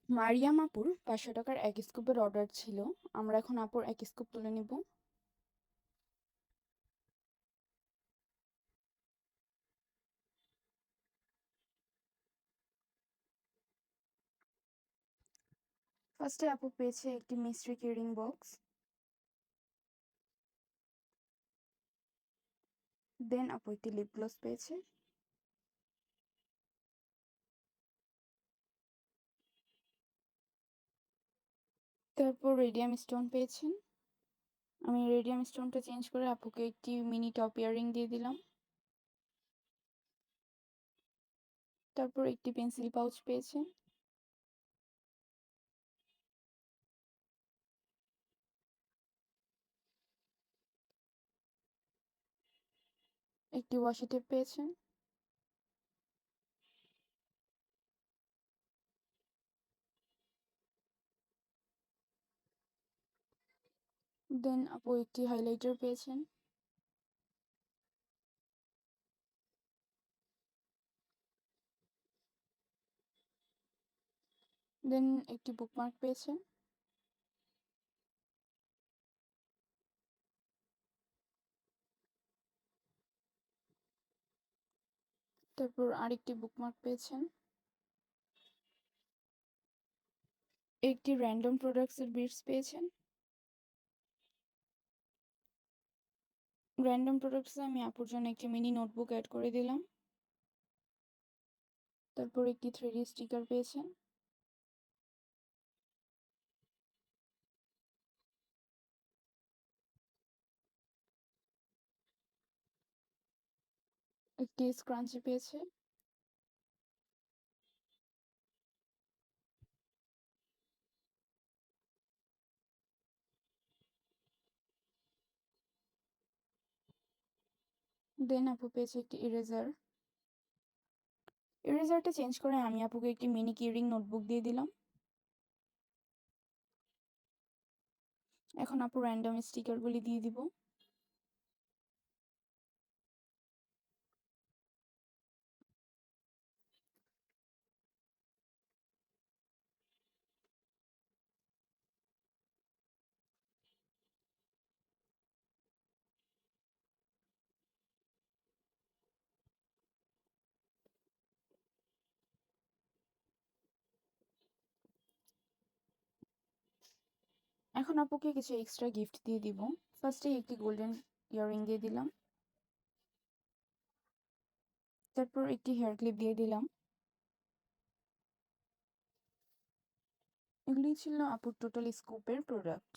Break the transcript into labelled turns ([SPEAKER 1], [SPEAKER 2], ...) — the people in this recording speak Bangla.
[SPEAKER 1] মারিয়াম আপুর 500 টাকার এক স্কুপের অর্ডার ছিল। আমরা এখন আপুর এক স্কুপ তুলে নিব। ফার্স্টে আপু পেয়েছে একটি মিস্ট্রি কিউরিং বক্স, দেন আপু একটি লিপ গ্লস পেয়েছে, তারপর রেডিয়াম স্টোন পেয়েছেন। আমি রেডিয়াম স্টোনটা চেঞ্জ করে আপুকে একটি মিনি টপ ইয়াররিং দিয়ে দিলাম। তারপর একটি পেন্সিল পাউচ পেয়েছেন, একটি ওয়াশি টেপ পেয়েছেন, দেন আপু একটি হাইলাইটার পেয়েছেন, দেন একটি বুকমার্ক পেয়েছেন, তারপর আরেকটি বুকমার্ক পেয়েছেন, একটি র্যান্ডম প্রোডাক্টসের বিটস পেয়েছেন। র্যান্ডম প্রোডাক্টসে আমি আপুর জন্য একটি মিনি নোটবুক অ্যাড করে দিলাম। তারপর একটি 3D স্টিকার পেয়েছেন, একটি স্ক্রাঞ্চি পেয়েছে, দেন আপু পেয়েছে একটি ইরেজার। ইরেজারটা চেঞ্জ করে আমি আপুকে একটি মিনি কিউরিং নোটবুক দিয়ে দিলাম। এখন আপু র্যান্ডম স্টিকারগুলি দিয়ে দিব। এখন আপুকে কিছু এক্সট্রা গিফট দিয়ে দিব। ফার্স্টে একটি গোল্ডেন ইয়াররিং দিয়ে দিলাম, তারপর একটি হেয়ার ক্লিপ দিয়ে দিলাম। এগুলি ছিল আপুর টোটাল স্কুপের প্রোডাক্ট।